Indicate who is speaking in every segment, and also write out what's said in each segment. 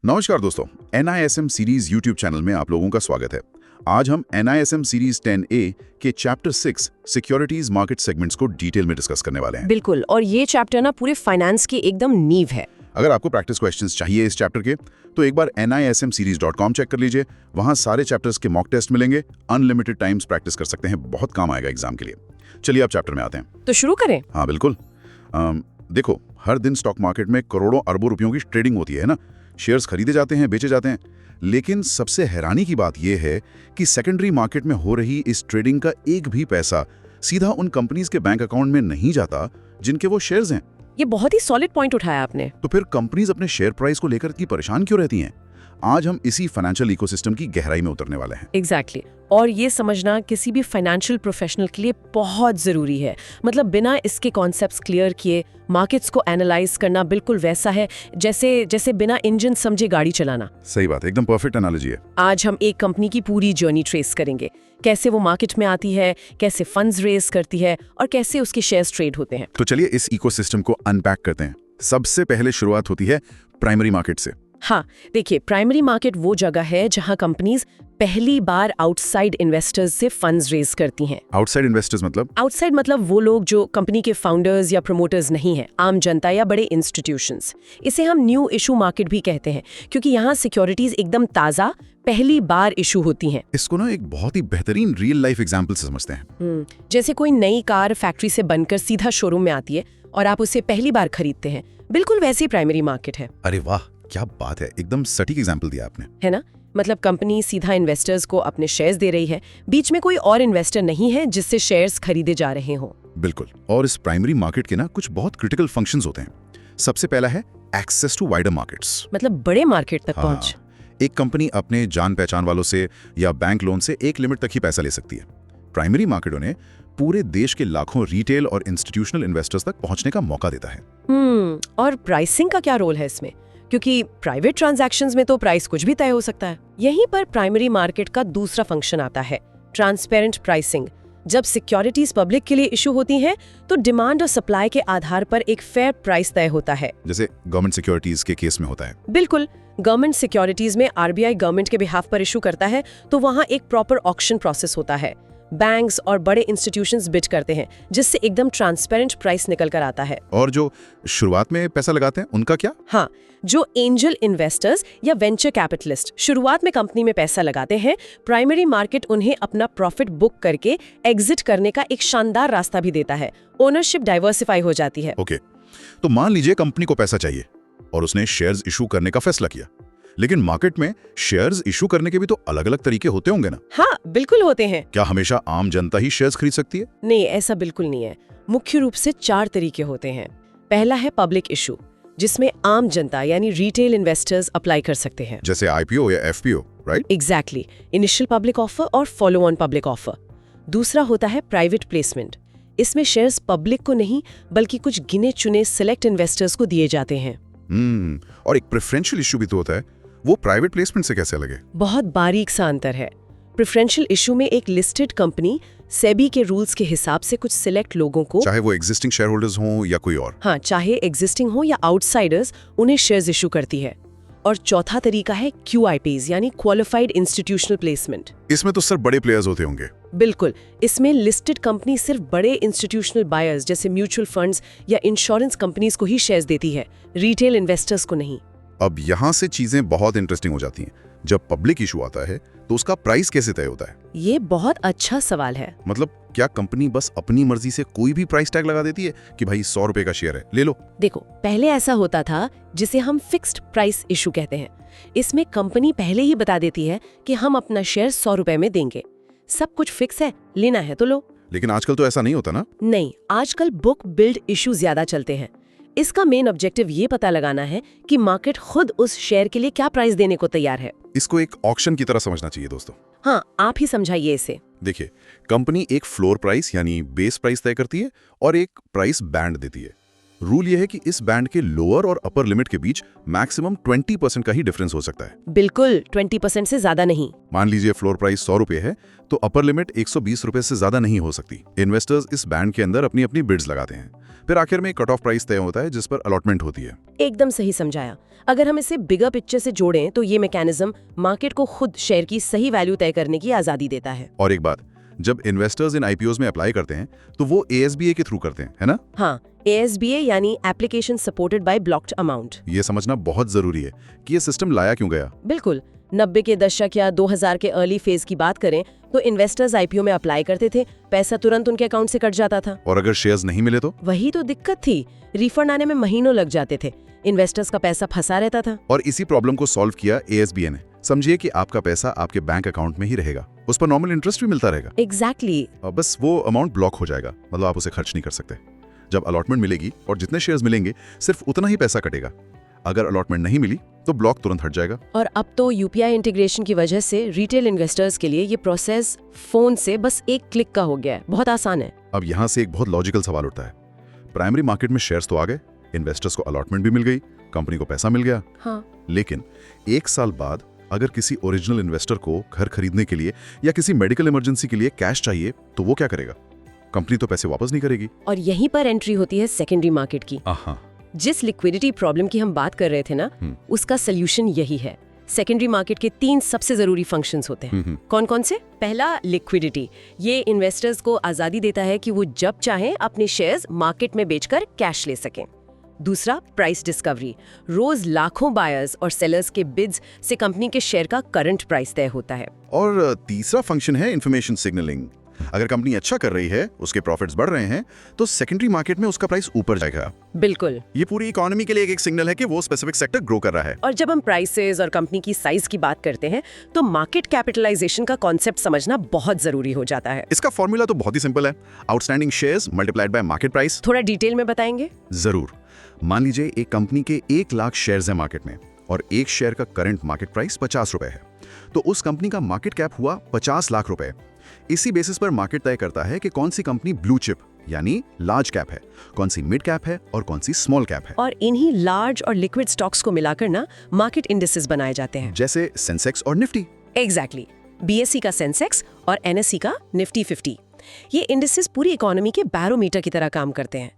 Speaker 1: नमस्कार दोस्तों, NISM series YouTube channel में आप लोगों का स्वागत है। आज हम NISM सीरीज 10A के चैप्टर 6 सिक्योरिटीज मार्केट सेगमेंट्स को डिटेल में डिस्कस करने वाले हैं।
Speaker 2: बिल्कुल, और ये चैप्टर ना पूरे फाइनेंस की एकदम नींव है।
Speaker 1: अगर आपको प्रैक्टिस क्वेश्चंस चाहिए इस चैप्टर के, तो एक बार nismseries.com चेक कर लीजिए। वहां सारे चैप्टर्स के मॉक टेस्ट मिलेंगे। अनलिमिटेड टाइम्स प्रैक्टिस कर सकते हैं, बहुत काम आएगा एग्जाम के लिए। चलिए आप चैप्टर में आते हैं।
Speaker 2: तो शुरू करें।
Speaker 1: हाँ बिल्कुल। देखो, हर दिन स्टॉक मार्केट में करोड़ों अरबों रुपयों की ट्रेडिंग होती है ना। शेयर्स खरीदे जाते हैं, बेचे जाते हैं। लेकिन सबसे हैरानी की बात यह है कि सेकेंडरी मार्केट में हो रही इस ट्रेडिंग का एक भी पैसा सीधा उन कंपनीज के बैंक अकाउंट में नहीं जाता जिनके वो शेयर्स हैं।
Speaker 2: ये बहुत ही सॉलिड पॉइंट उठाया आपने।
Speaker 1: तो फिर कंपनीज अपने शेयर प्राइस को लेकर इतनी परेशान क्यों रहती हैं? आज हम इसी फाइनेंशियल इकोसिस्टम की गहराई में उतरने वाले हैं।
Speaker 2: एग्जैक्टली। और ये समझना किसी भी फाइनेंशियल प्रोफेशनल के लिए बहुत जरूरी है। मतलब बिना इसके कॉन्सेप्ट्स क्लियर किए मार्केट्स को एनालाइज करना बिल्कुल वैसा है जैसे बिना इंजन समझे गाड़ी चलाना।
Speaker 1: सही बात है, एकदम परफेक्ट एनालॉजी है।
Speaker 2: आज हम एक कंपनी की पूरी जर्नी ट्रेस करेंगे, कैसे वो मार्केट में आती है, कैसे फंड्स रेज करती है और कैसे उसके शेयर्स ट्रेड होते हैं।
Speaker 1: तो चलिए इस इकोसिस्टम को अनपैक करते हैं। सबसे पहले शुरुआत होती है प्राइमरी मार्केट से।
Speaker 2: हाँ, देखिए, प्राइमरी मार्केट वो जगह है जहां कंपनीज पहली बार आउटसाइड इन्वेस्टर्स से फंड्स रेज करती हैं।
Speaker 1: आउटसाइड इन्वेस्टर्स मतलब?
Speaker 2: आउटसाइड मतलब वो लोग जो कंपनी के फाउंडर्स या प्रमोटर्स नहीं हैं, आम जनता या बड़े इंस्टीट्यूशंस। इसे हम न्यू इशू मार्केट भी कहते हैं, क्योंकि यहाँ सिक्योरिटीज एकदम ताज़ा पहली बार इशू होती हैं।
Speaker 1: इसको ना एक बहुत ही बेहतरीन रियल लाइफ एग्जाम्पल से समझते हैं।
Speaker 2: जैसे कोई नई कार फैक्ट्री से बनकर सीधा शोरूम में आती है और आप उसे पहली बार खरीदते हैं, बिल्कुल वैसी प्राइमरी मार्केट है।
Speaker 1: अरे वाह, क्या बात है, एकदम सटीक एग्जाम्पल दिया आपने।
Speaker 2: है ना? मतलब कंपनी सीधा इन्वेस्टर्स को अपने शेयर्स दे रही है, बीच में कोई और इन्वेस्टर नहीं है जिससे शेयर्स खरीदे जा रहे हों।
Speaker 1: बिल्कुल। और इस प्राइमरी मार्केट के ना कुछ बहुत क्रिटिकल फंक्शंस होते हैं। सबसे पहला है एक्सेस टू वाइडर मार्केट्स,
Speaker 2: मतलब बड़े मार्केट तक पहुंच।
Speaker 1: एक कंपनी अपने जान पहचान वालों से या बैंक लोन से एक लिमिट तक ही पैसा ले सकती है। प्राइमरी मार्केटों ने पूरे देश के लाखों रिटेल और इंस्टीट्यूशनल इन्वेस्टर्स तक पहुंचने का मौका देता है।
Speaker 2: और प्राइसिंग का क्या रोल है इसमें? क्योंकि प्राइवेट ट्रांजैक्शंस में तो प्राइस कुछ भी तय हो सकता है। यहीं पर प्राइमरी मार्केट का दूसरा फंक्शन आता है, ट्रांसपेरेंट प्राइसिंग। जब सिक्योरिटीज पब्लिक के लिए इशू होती हैं, तो डिमांड और सप्लाई के आधार पर एक फेयर प्राइस तय होता है,
Speaker 1: जैसे गवर्नमेंट सिक्योरिटीज के केस में होता है।
Speaker 2: बिल्कुल। गवर्नमेंट सिक्योरिटीज में RBI गवर्नमेंट के बिहाफ पर इशू करता है, तो वहाँ एक प्रॉपर ऑक्शन प्रोसेस होता है। बैंक्स और बड़े इंस्टीट्यूशंस बिड करते हैं, जिससे एकदम ट्रांसपेरेंट प्राइस निकल कर आता है।
Speaker 1: और जो शुरुआत में पैसा लगाते हैं उनका क्या?
Speaker 2: हाँ, जो एंजल इन्वेस्टर्स या वेंचर कैपिटलिस्ट शुरुआत में कंपनी में पैसा लगाते हैं, प्राइमरी मार्केट उन्हें अपना प्रॉफिट बुक करके एग्जिट करने का एक शानदार रास्ता भी देता है। ओनरशिप डाइवर्सिफाई हो जाती है।
Speaker 1: ओके, तो मान लीजिए कंपनी को पैसा चाहिए और उसने शेयर्स इशू करने का फैसला किया। लेकिन मार्केट में शेयर्स इशू करने के भी तो अलग अलग तरीके होते होंगे ना?
Speaker 2: हाँ, बिल्कुल होते हैं।
Speaker 1: क्या हमेशा आम जनता ही शेयर्स खरीद सकती है?
Speaker 2: नहीं, ऐसा बिल्कुल नहीं है। मुख्य रूप से 4 तरीके होते हैं। पहला है पब्लिक इशू, जिसमें आम जनता यानी रिटेल इन्वेस्टर्स अप्लाई कर सकते हैं,
Speaker 1: जैसे IPO या FPO, right?
Speaker 2: Exactly. Initial public offer और फॉलो ऑन पब्लिक ऑफर। दूसरा होता है प्राइवेट प्लेसमेंट। इसमें शेयर्स पब्लिक को नहीं बल्कि कुछ गिने चुने सिलेक्ट इन्वेस्टर्स को दिए जाते हैं।
Speaker 1: और एक प्रेफरेंशियल इशू भी तो होता है, वो प्राइवेट प्लेसमेंट से कैसे अलग है?
Speaker 2: बहुत बारीक सा अंतर है। प्रेफरेंशियल इशू में एक लिस्टेड कंपनी सेबी के रूल्स के हिसाब से कुछ सिलेक्ट लोगों को,
Speaker 1: चाहे वो एग्जिस्टिंग शेयर होल्डर्स हों या कोई और,
Speaker 2: हाँ, चाहे एग्जिस्टिंग हो या आउटसाइडर्स, उन्हें शेयर्स इशू करती है। और चौथा तरीका है QIPs यानी क्वालिफाइड इंस्टीट्यूशनल प्लेसमेंट।
Speaker 1: इसमें तो सिर्फ बड़े प्लेयर्स होते होंगे।
Speaker 2: बिल्कुल। इसमें लिस्टेड कंपनी सिर्फ बड़े इंस्टीट्यूशनल बायर्स जैसे म्यूचुअल फंड्स या इंश्योरेंस कंपनीज को ही शेयर्स देती है, रिटेल इन्वेस्टर्स को नहीं।
Speaker 1: अब यहाँ से चीजें बहुत इंटरेस्टिंग हो जाती हैं। जब पब्लिक इशू आता है तो उसका प्राइस कैसे तय होता है?
Speaker 2: ये बहुत अच्छा सवाल है।
Speaker 1: मतलब क्या कंपनी बस अपनी मर्जी से कोई भी प्राइस टैग लगा देती है कि भाई 100 रुपए का शेयर है, ले लो?
Speaker 2: देखो, पहले ऐसा होता था, जिसे हम फिक्स्ड प्राइस इशू कहते हैं। इसमें कंपनी पहले ही बता देती है कि हम अपना शेयर 100 रुपए में देंगे, सब कुछ फिक्स है, लेना है तो लो।
Speaker 1: लेकिन आजकल तो ऐसा नहीं होता ना?
Speaker 2: नहीं, आजकल बुक बिल्ड इशू ज्यादा चलते हैं। इसका मेन ऑब्जेक्टिव ये पता लगाना है कि मार्केट खुद उस शेयर के लिए क्या प्राइस देने को तैयार है।
Speaker 1: इसको एक ऑक्शन की तरह समझना चाहिए दोस्तों।
Speaker 2: हाँ, आप ही समझाइए इसे।
Speaker 1: देखिए, कंपनी एक फ्लोर प्राइस यानी बेस प्राइस तय करती है और एक प्राइस बैंड देती है। रूल ये है कि इस बैंड के लोअर और अपर लिमिट के बीच मैक्सिमम 20% का ही डिफरेंस हो सकता है।
Speaker 2: बिल्कुल 20% से ज्यादा नहीं।
Speaker 1: मान लीजिए फ्लोर प्राइस 100 रुपए है तो अपर लिमिट 120 रुपए से ज्यादा नहीं हो सकती। इन्वेस्टर्स इस बैंड के अंदर अपनी अपनी बिड्स लगाते हैं, फिर आखिर में कट ऑफ प्राइस तय होता है जिस पर अलॉटमेंट होती है।
Speaker 2: एकदम सही समझाया। अगर हम इसे बिगर पिक्चर से जोड़ें तो ये मैकेनिज्म मार्केट को खुद शेयर की सही वैल्यू तय करने की आजादी देता है।
Speaker 1: और एक बात, जब इन्वेस्टर्स इन आईपीओज में अप्लाई करते हैं तो वो एएसबीए के थ्रू करते हैं, है ना?
Speaker 2: हाँ, ASBA यानी application supported by blocked amount.
Speaker 1: ये समझना बहुत जरूरी है कि ये सिस्टम लाया क्यों गया।
Speaker 2: बिल्कुल। 90 के दशक या 2000 के अर्ली फेज की बात करें तो इन्वेस्टर्स आईपीओ में अप्लाई करते थे, पैसा तुरंत उनके अकाउंट से कट जाता था।
Speaker 1: और अगर शेयर्स नहीं मिले तो?
Speaker 2: वही तो दिक्कत थी, रिफंड आने में महीनों लग जाते थे, इन्वेस्टर्स का पैसा फंसा रहता था।
Speaker 1: और इसी प्रॉब्लम को सॉल्व किया एएसबीए ने। समझिए कि आपका पैसा आपके बैंक अकाउंट में ही रहेगा, उस पर नॉर्मल इंटरेस्ट भी मिलता रहेगा।
Speaker 2: एग्जैक्टली।
Speaker 1: बस वो अमाउंट ब्लॉक हो जाएगा, मतलब आप उसे खर्च नहीं कर सकते। जब अलॉटमेंट मिलेगी और जितने शेयर्स मिलेंगे सिर्फ उतना ही पैसा कटेगा। अगर अलॉटमेंट नहीं मिली तो ब्लॉक तुरंत हट जाएगा।
Speaker 2: और अब तो यूपीआई इंटीग्रेशन की वजह से रिटेल इन्वेस्टर्स के लिए ये प्रोसेस फोन से बस एक क्लिक का हो गया है, बहुत आसान है।
Speaker 1: अब यहाँ से एक बहुत लॉजिकल सवाल उठता है। प्राइमरी मार्केट में शेयर्स तो आ गए, इन्वेस्टर्स को अलॉटमेंट भी मिल गई, कंपनी को पैसा मिल गया।
Speaker 2: हाँ।
Speaker 1: लेकिन 1 साल बाद अगर किसी ओरिजिनल इन्वेस्टर को घर खरीदने के लिए या किसी मेडिकल इमरजेंसी के लिए कैश चाहिए तो वो क्या करेगा? कंपनी तो पैसे वापस नहीं करेगी।
Speaker 2: और यहीं पर एंट्री होती है सेकेंडरी मार्केट की।
Speaker 1: हाँ।
Speaker 2: जिस लिक्विडिटी प्रॉब्लम की हम बात कर रहे थे ना, उसका सोल्यूशन यही है। सेकेंडरी मार्केट के 3 सबसे जरूरी फंक्शंस होते हैं। कौन कौन से? पहला, लिक्विडिटी। ये इन्वेस्टर्स को आजादी देता है कि वो जब चाहें अपने शेयर्स मार्केट में बेचकर कैश ले सकें। दूसरा, प्राइस डिस्कवरी। रोज लाखों बायर्स और सेलर्स के बिड्स से कंपनी के शेयर का करंट प्राइस तय होता है।
Speaker 1: और तीसरा फंक्शन है इंफॉर्मेशन सिग्नलिंग। अगर कंपनी अच्छा कर रही है, उसके प्रॉफिट्स बढ़ रहे हैं, तो सेकेंडरी मार्केट में उसका प्राइस ऊपर जाएगा।
Speaker 2: बिल्कुल।
Speaker 1: ये पूरी इकोनॉमी के लिए एक सिग्नल है कि वो स्पेसिफिक सेक्टर ग्रो कर रहा है।
Speaker 2: और जब हम प्राइसेस और कंपनी की साइज की बात करते हैं तो मार्केट कैपिटलाइजेशन का कॉन्सेप्ट समझना बहुत जरूरी हो जाता है।
Speaker 1: इसका फॉर्मूला तो बहुत ही सिंपल है, outstanding shares multiplied by market price.
Speaker 2: थोड़ा डिटेल में बताएंगे?
Speaker 1: जरूर। मान लीजिए एक कंपनी के 1 लाख शेयर्स है मार्केट में और एक शेयर का करंट मार्केट प्राइस 50 रुपए है, तो उस कंपनी का मार्केट कैप हुआ 50 लाख रुपए। इसी बेसिस पर मार्केट तय करता है कि कौन सी कंपनी ब्लू चिप यानी लार्ज कैप है, कौन सी मिड कैप है और कौन सी स्मॉल कैप है।
Speaker 2: और इन्हीं लार्ज और लिक्विड स्टॉक्स को मिलाकर ना मार्केट इंडिसेस बनाए जाते हैं,
Speaker 1: जैसे सेंसेक्स और निफ्टी।
Speaker 2: एग्जैक्टली। बीएसई का सेंसेक्स और एनएसई का निफ्टी 50। ये इंडिसेस पूरी इकोनॉमी के बैरोमीटर की तरह काम करते हैं।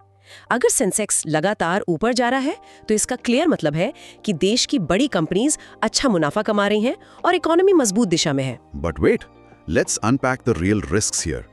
Speaker 2: अगर सेंसेक्स लगातार ऊपर जा रहा है तो इसका क्लियर मतलब है कि देश की बड़ी कंपनीज अच्छा मुनाफा कमा रही हैं और इकोनॉमी मजबूत दिशा में है।
Speaker 1: But wait, let's unpack the real risks here.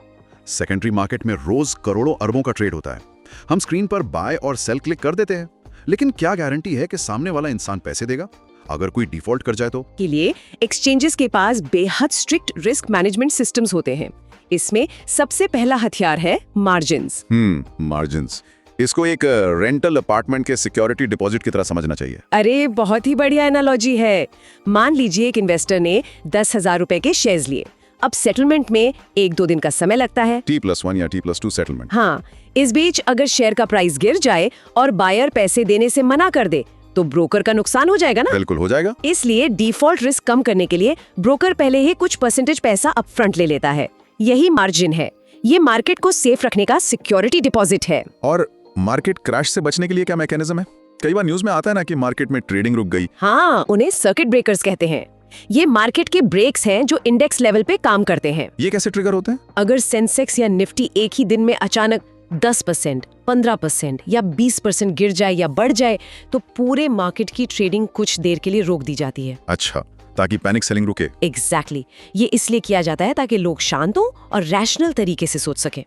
Speaker 1: Secondary market में रोज करोड़ों अरबों का ट्रेड होता है। हम स्क्रीन पर बाय और सेल क्लिक कर देते हैं, लेकिन क्या गारंटी है कि सामने वाला इंसान पैसे देगा? अगर कोई डिफॉल्ट कर जाए तो?
Speaker 2: के लिए एक्सचेंजेस के पास बेहद स्ट्रिक्ट रिस्क मैनेजमेंट सिस्टम्स होते हैं। इसमें सबसे पहला हथियार है मार्जिन्स।
Speaker 1: मार्जिन्स। इसको एक रेंटल अपार्टमेंट के सिक्योरिटी डिपॉजिट की तरह समझना चाहिए।
Speaker 2: अरे बहुत ही बढ़िया एनालॉजी है। मान लीजिए एक इन्वेस्टर ने 10,000 रुपए के शेयर्स लिए। अब सेटलमेंट में 1-2 दिन का समय लगता है।
Speaker 1: T+1 या T+2 सेटलमेंट।
Speaker 2: हाँ, इस बीच अगर शेयर का प्राइस गिर जाए और बायर पैसे देने से मना कर दे तो ब्रोकर का नुकसान हो जाएगा ना?
Speaker 1: बिल्कुल हो जाएगा।
Speaker 2: इसलिए डिफॉल्ट रिस्क कम करने के लिए ब्रोकर पहले ही कुछ परसेंटेज पैसा अपफ्रंट ले लेता है। यही मार्जिन है। ये मार्केट को सेफ रखने का सिक्योरिटी डिपॉजिट है।
Speaker 1: और मार्केट क्रैश से बचने के लिए क्या मैकेनिज्म है? कई बार न्यूज में आता है ना कि मार्केट में ट्रेडिंग रुक गई।
Speaker 2: हाँ, उन्हें सर्किट ब्रेकर्स कहते हैं। ये मार्केट के ब्रेक्स हैं जो इंडेक्स लेवल पे काम करते हैं।
Speaker 1: ये कैसे ट्रिगर होते हैं?
Speaker 2: अगर सेंसेक्स या निफ्टी एक ही दिन में अचानक 10%, 15% या 20% गिर जाए या बढ़ जाए तो पूरे मार्केट की ट्रेडिंग कुछ देर के लिए रोक दी जाती है।
Speaker 1: अच्छा, ताकि पैनिक सेलिंग रुके।
Speaker 2: एग्जैक्टली। ये इसलिए किया जाता है ताकि लोग शांत हों और रैशनल तरीके से सोच सके।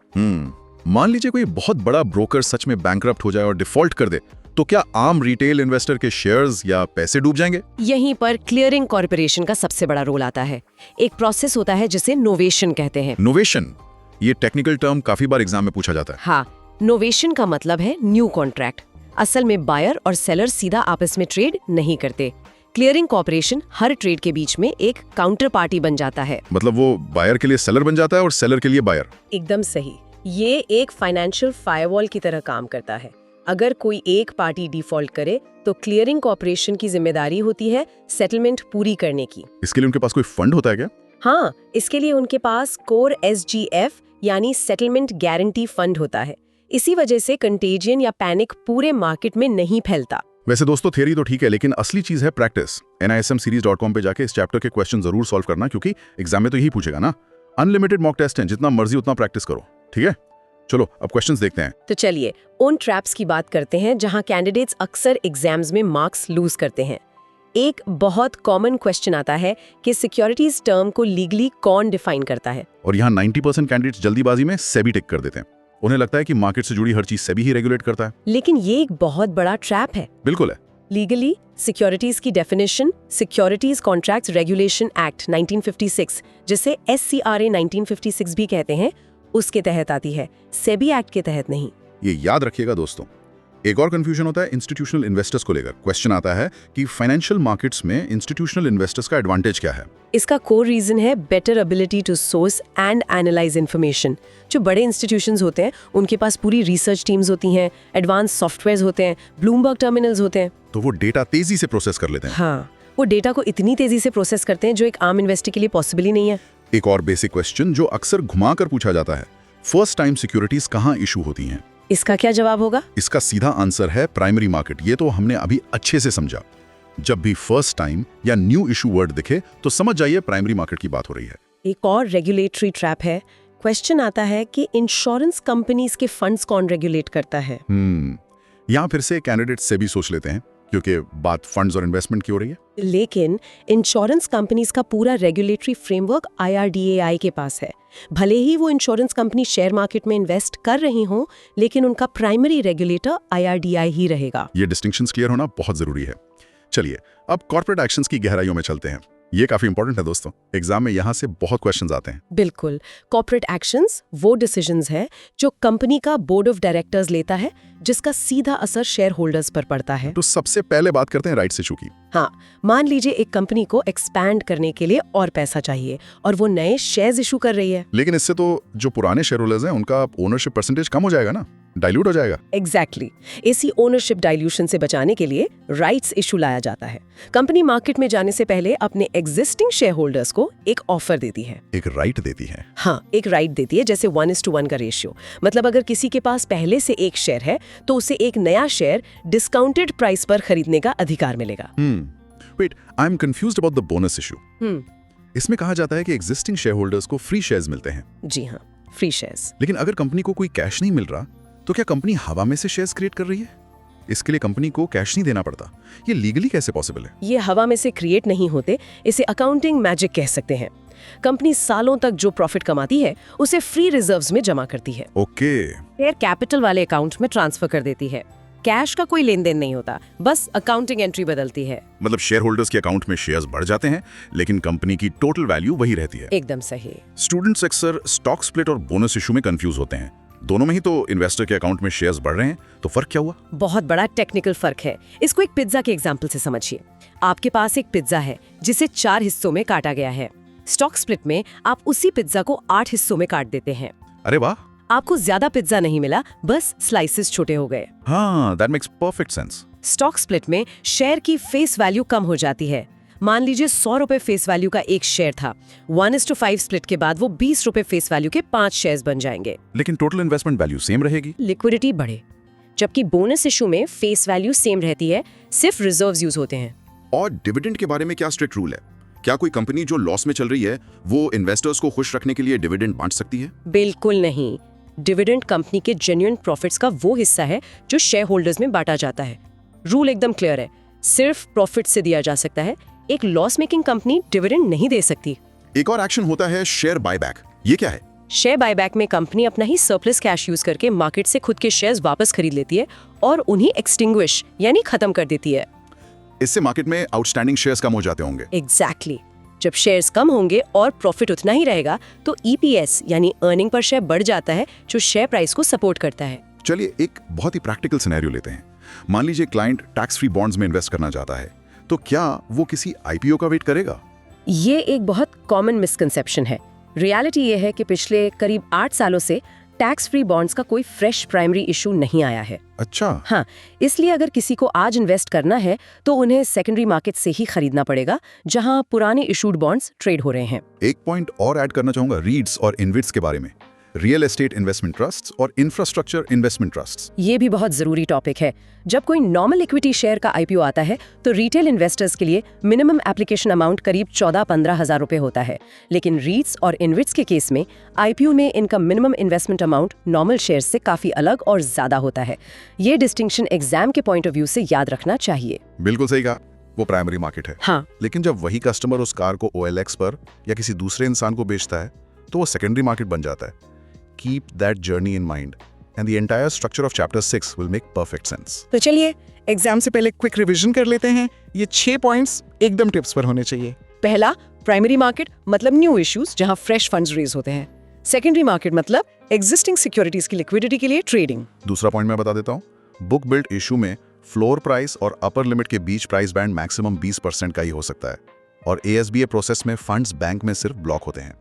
Speaker 1: मान लीजिए कोई बहुत बड़ा ब्रोकर सच में बैंकरप्ट हो जाए और डिफॉल्ट कर दे, तो क्या आम रिटेल इन्वेस्टर के शेयर्स या पैसे डूब जाएंगे?
Speaker 2: यहीं पर क्लियरिंग कॉर्पोरेशन का सबसे बड़ा रोल आता है। एक प्रोसेस होता है जिसे नोवेशन कहते हैं।
Speaker 1: नोवेशन, ये टेक्निकल टर्म काफी बार एग्जाम में पूछा जाता है।
Speaker 2: हाँ, नोवेशन का मतलब है न्यू कॉन्ट्रैक्ट। असल में बायर और सेलर सीधा आपस में ट्रेड नहीं करते। क्लियरिंग कॉर्पोरेशन हर ट्रेड के बीच में एक काउंटर पार्टी बन जाता है।
Speaker 1: मतलब वो बायर के लिए सेलर बन जाता है और सेलर के लिए बायर।
Speaker 2: एकदम सही। ये एक फाइनेंशियल फायरवॉल की तरह काम करता है। अगर कोई एक पार्टी डिफॉल्ट करे तो क्लियरिंग कॉर्पोरेशन की जिम्मेदारी होती है सेटलमेंट पूरी करने की।
Speaker 1: इसके लिए उनके पास कोई फंड होता है क्या?
Speaker 2: हाँ, इसके लिए उनके पास कोर SGF यानी सेटलमेंट गारंटी फंड होता है। इसी वजह से कंटेजियन या पैनिक पूरे मार्केट में नहीं फैलता।
Speaker 1: वैसे दोस्तों थ्योरी तो ठीक है, लेकिन असली चीज है प्रैक्टिस। NISMseries.com पे जाके इस चैप्टर के क्वेश्चन जरूर सॉल्व करना, क्योंकि एग्जाम में तो यही पूछेगा ना। अनलिमिटेड मॉक टेस्ट हैं, जितना मर्जी उतना प्रैक्टिस करो, ठीक है। चलो अब क्वेश्चंस देखते हैं।
Speaker 2: तो चलिए उन ट्रैप्स की बात करते हैं जहां कैंडिडेट्स अक्सर एग्जाम्स में मार्क्स लूज करते हैं। एक बहुत कॉमन क्वेश्चन आता है कि सिक्योरिटीज टर्म को लीगली कौन डिफाइन करता है।
Speaker 1: और यहाँ 90% कैंडिडेट्स जल्दीबाजी में सेबी टिक कर देते हैं। उन्हें लगता है कि मार्केट से जुड़ी हर चीज सेबी ही रेगुलेट करता है।
Speaker 2: लेकिन ये एक बहुत बड़ा ट्रैप है।
Speaker 1: बिल्कुल है।
Speaker 2: लीगली सिक्योरिटीज की definition securities contracts regulation act 1956, जिसे SCRA 1956 भी कहते हैं, उसके तहत आती है, सेबी एक्ट के तहत नहीं।
Speaker 1: ये याद रखिएगा दोस्तों। एक और कंफ्यूजन होता है इंस्टीट्यूशनल इन्वेस्टर्स को लेकर। क्वेश्चन आता है कि फाइनेंशियल मार्केट्स में इंस्टीट्यूशनल इन्वेस्टर्स का एडवांटेज क्या है।
Speaker 2: इसका कोर रीजन है better ability to source and analyse information. जो बड़े इंस्टीट्यूशंस होते हैं उनके पास पूरी रिसर्च टीम्स होती हैं, एडवांस सॉफ्टवेयर्स होते हैं, ब्लूमबर्ग टर्मिनल्स होते हैं,
Speaker 1: तो वो डेटा तेजी से प्रोसेस कर लेते हैं।
Speaker 2: हाँ, वो डेटा को इतनी तेजी से प्रोसेस करते हैं जो एक आम इन्वेस्टर के लिए पॉसिबल ही नहीं है।
Speaker 1: एक और बेसिक क्वेश्चन जो अक्सर घुमाकर पूछा जाता है, फर्स्ट टाइम सिक्योरिटीज कहाँ इशू होती हैं?
Speaker 2: इसका क्या जवाब होगा?
Speaker 1: इसका सीधा आंसर है प्राइमरी मार्केट। ये तो हमने अभी अच्छे से समझा। जब भी फर्स्ट टाइम या न्यू इशू वर्ड दिखे तो समझ जाइए प्राइमरी मार्केट की बात हो रही है। एक
Speaker 2: और रेगुलेटरी ट्रैप है। क्वेश्चन आता है कि इंश्योरेंस कंपनीज के फंड्स कौन रेगुलेट करता है।
Speaker 1: यहाँ फिर से कैंडिडेट से भी सोच लेते हैं, क्योंकि बात फंड्स और इन्वेस्टमेंट की हो रही है।
Speaker 2: लेकिन इंश्योरेंस कंपनीज का पूरा रेगुलेटरी फ्रेमवर्क IRDAI के पास है। भले ही वो इंश्योरेंस कंपनी शेयर मार्केट में इन्वेस्ट कर रही हो, लेकिन उनका प्राइमरी रेगुलेटर IRDAI ही रहेगा।
Speaker 1: ये डिस्टिंक्शंस क्लियर होना बहुत जरूरी है। चलिए अब कॉर्पोरेट एक्शंस की गहराइयों में चलते हैं। ये काफी इंपॉर्टेंट है दोस्तों, एग्जाम में यहाँ से बहुत क्वेश्चंस आते हैं।
Speaker 2: बिल्कुल, कॉर्पोरेट एक्शंस वो डिसीजंस है जो कंपनी का बोर्ड ऑफ डायरेक्टर्स लेता है, जिसका सीधा असर शेयर होल्डर्स पर पड़ता है।
Speaker 1: तो सबसे पहले बात करते हैं राइट्स इशू की।
Speaker 2: हाँ, मान लीजिए एक कंपनी को एक्सपैंड करने के लिए और पैसा चाहिए और वो नए शेयर्स इशू कर रही है।
Speaker 1: लेकिन इससे तो जो पुराने शेयर होल्डर्स हैं उनका ओनरशिप परसेंटेज कम हो जाएगा ना, डाइल्यूट हो जाएगा।
Speaker 2: एग्जैक्टली। इसी ओनरशिप डाइल्यूशन से बचाने के लिए राइट्स इशू लाया जाता है। कंपनी मार्केट में जाने से पहले अपने एग्जिस्टिंग शेयर होल्डर्स को एक ऑफर देती है।
Speaker 1: एक राइट देती है।
Speaker 2: हाँ, एक राइट देती है, जैसे 1:1 का रेशियो। मतलब अगर किसी के पास पहले से एक शेयर है तो उसे एक नया शेयर डिस्काउंटेड प्राइस पर खरीदने का अधिकार मिलेगा।
Speaker 1: Wait, I am confused about the bonus issue. इसमें कहा जाता है कि एग्जिस्टिंग शेयर होल्डर्स को फ्री शेयर्स मिलते हैं।
Speaker 2: जी हाँ, फ्री शेयर्स।
Speaker 1: लेकिन अगर कंपनी को कोई कैश नहीं मिल रहा तो क्या कंपनी हवा में से शेयर्स क्रिएट कर रही है? इसके लिए कंपनी को कैश नहीं देना पड़ता। ये लीगली कैसे पॉसिबल है?
Speaker 2: ये हवा में से क्रिएट नहीं होते, इसे अकाउंटिंग मैजिक कह सकते हैं। कंपनी सालों तक जो प्रॉफिट कमाती है उसे फ्री रिजर्व्स में जमा करती है।
Speaker 1: ओके।
Speaker 2: शेयर कैपिटल वाले अकाउंट में ट्रांसफर कर देती है। कैश का कोई लेन देन नहीं होता, बस अकाउंटिंग एंट्री बदलती है।
Speaker 1: मतलब शेयर होल्डर्स के अकाउंट में शेयर्स बढ़ जाते हैं, लेकिन कंपनी की टोटल वैल्यू वही रहती है।
Speaker 2: एकदम सही।
Speaker 1: स्टूडेंट्स अक्सर स्टॉक स्प्लिट और बोनस इशू में कंफ्यूज होते हैं। दोनों में ही तो इन्वेस्टर के अकाउंट में शेयर्स बढ़ रहे हैं, तो फर्क क्या हुआ?
Speaker 2: बहुत बड़ा टेक्निकल फर्क है। इसको एक पिज्जा के एग्जांपल से समझिए। आपके पास एक पिज्जा है जिसे 4 हिस्सों में काटा गया है। स्टॉक स्प्लिट में आप उसी पिज्जा को 8 हिस्सों में काट देते हैं।
Speaker 1: अरे वाह,
Speaker 2: आपको ज्यादा पिज्जा नहीं मिला, बस स्लाइसेस छोटे हो गए।
Speaker 1: हाँ, that makes perfect sense.
Speaker 2: Stock split में शेयर की फेस वैल्यू कम हो जाती है। मान लीजिए 100 रुपए फेस वैल्यू का एक शेयर था। 1:5 स्प्लिट के बाद वो 20 रुपए फेस वैल्यू के 5 शेयर्स बन जाएंगे।
Speaker 1: लेकिन टोटल इन्वेस्टमेंट वैल्यू सेम रहेगी,
Speaker 2: लिक्विडिटी बढ़े। जबकि बोनस इशू में फेस वैल्यू सेम रहती है, सिर्फ रिजर्व्स यूज होते हैं।
Speaker 1: और डिविडेंड के बारे में क्या स्ट्रिक्ट रूल है? क्या कोई कंपनी जो लॉस में चल रही है वो इन्वेस्टर्स को खुश रखने के लिए डिविडेंड बांट सकती है?
Speaker 2: बिल्कुल नहीं। डिविडेंड कंपनी के जेन्युइन प्रॉफिट्स का वो हिस्सा है जो शेयर होल्डर्स में बांटा जाता है। रूल एकदम क्लियर है, सिर्फ प्रॉफिट से दिया जा सकता है। एक लॉस मेकिंग कंपनी डिविडेंड नहीं दे सकती।
Speaker 1: एक और एक्शन होता है शेयर बायबैक। ये क्या है?
Speaker 2: शेयर बायबैक में कंपनी अपना ही सरप्लस कैश यूज करके मार्केट से खुद के शेयर्स वापस खरीद लेती है और उन्हें एक्सटिंग्विश यानी खत्म कर देती है।
Speaker 1: इससे मार्केट में आउटस्टैंडिंग शेयर्स कम हो जाते होंगे।
Speaker 2: एग्जैक्टली। जब शेयर्स कम होंगे और प्रॉफिट उतना ही रहेगा तो EPS यानी अर्निंग पर शेयर बढ़ जाता है, जो शेयर प्राइस को सपोर्ट करता है।
Speaker 1: चलिए एक बहुत ही प्रैक्टिकल सिनेरियो लेते हैं। मान लीजिए क्लाइंट टैक्स फ्री बॉन्ड्स में इन्वेस्ट करना चाहता है, तो क्या वो किसी IPO का वेट करेगा?
Speaker 2: ये एक बहुत कॉमन मिसकंसेप्शन है। रियलिटी ये है कि पिछले करीब 8 सालों से टैक्स फ्री बॉन्ड्स का कोई फ्रेश प्राइमरी इशू नहीं आया है।
Speaker 1: अच्छा।
Speaker 2: हाँ, इसलिए अगर किसी को आज इन्वेस्ट करना है तो उन्हें सेकेंडरी मार्केट से ही खरीदना पड़ेगा, जहां पुराने इशूड बॉन्ड्स ट्रेड हो रहे हैं।
Speaker 1: एक पॉइंट और ऐड करना चाहूंगा रीट्स और इनविट्स के बारे में। रियल एस्टेट इन्वेस्टमेंट ट्रस्ट्स और इंफ्रास्ट्रक्चर इन्वेस्टमेंट ट्रस्ट्स।
Speaker 2: ये भी बहुत जरूरी टॉपिक है। जब कोई नॉर्मल इक्विटी शेयर का आईपीओ आता है तो रिटेल इन्वेस्टर्स के लिए मिनिमम एप्लीकेशन अमाउंट करीब 14-15 हज़ार रुपए होता है, लेकिन रीट्स और इनविट्स के केस में आईपीओ में इनका minimum investment amount normal share से काफी अलग और ज्यादा होता है। ये डिस्टिंक्शन एग्जाम के पॉइंट ऑफ व्यू से याद रखना चाहिए।
Speaker 1: बिल्कुल सही कहा, वो प्राइमरी मार्केट है।
Speaker 2: हाँ,
Speaker 1: लेकिन जब वही कस्टमर उस कार को OLX पर या किसी दूसरे इंसान को बेचता है तो वो सेकेंडरी मार्केट बन जाता है। Keep that journey in mind and the entire structure of chapter 6 will make perfect sense.
Speaker 3: तो चलिए एग्जाम से पहले क्विक रिवीजन कर लेते हैं। ये 6 पॉइंट्स एकदम टिप्स पर होने चाहिए।
Speaker 2: पहला, प्राइमरी मार्केट मतलब न्यू इश्यूज जहां फ्रेश फंड्स रेज होते हैं। सेकेंडरी मार्केट मतलब एग्जिस्टिंग सिक्योरिटीज की लिक्विडिटी के लिए ट्रेडिंग।
Speaker 1: दूसरा पॉइंट मैं बता देता हूँ, बुक बिल्ड इशू में फ्लोर प्राइस और अपर लिमिट के बीच प्राइस बैंड मैक्सिमम 20% का ही हो सकता है, और ASBA प्रोसेस में फंड्स बैंक में सिर्फ ब्लॉक होते हैं।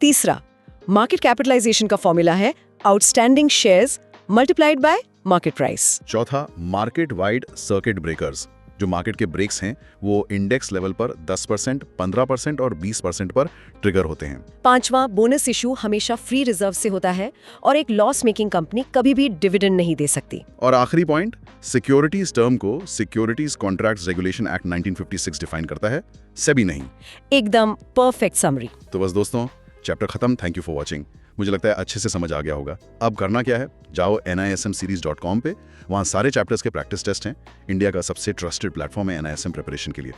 Speaker 2: तीसरा, मार्केट कैपिटलाइजेशन का फॉर्मूला है outstanding shares multiplied by market price.
Speaker 1: चौथा, मार्केट वाइड सर्किट ब्रेकर्स। जो मार्केट के ब्रेक्स हैं वो इंडेक्स लेवल पर 10%, 15% और 20% पर ट्रिगर होते हैं।
Speaker 2: पांचवा, बोनस इशू हमेशा फ्री रिजर्व से होता है और एक लॉस मेकिंग कंपनी कभी भी डिविडेंड नहीं दे सकती।
Speaker 1: और आखिरी पॉइंट, सिक्योरिटीज टर्म को securities contracts regulation act 1956 define करता है, सेबी नहीं।
Speaker 2: एकदम परफेक्ट समरी।
Speaker 1: तो बस दोस्तों, चैप्टर खत्म। Thank you for watching. मुझे लगता है अच्छे से समझ आ गया होगा। अब करना क्या है, जाओ nismseries.com पे, वहाँ सारे चैप्टर्स के प्रैक्टिस टेस्ट हैं। इंडिया का सबसे ट्रस्टेड प्लेटफॉर्म है NISM प्रिपरेशन के लिए।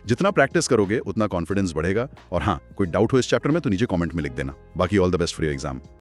Speaker 1: जितना प्रैक्टिस करोगे उतना कॉन्फिडेंस बढ़ेगा। और हाँ, कोई डाउट हो इस चैप्टर में तो नीचे कमेंट में लिख देना। बाकी all the best for your exam.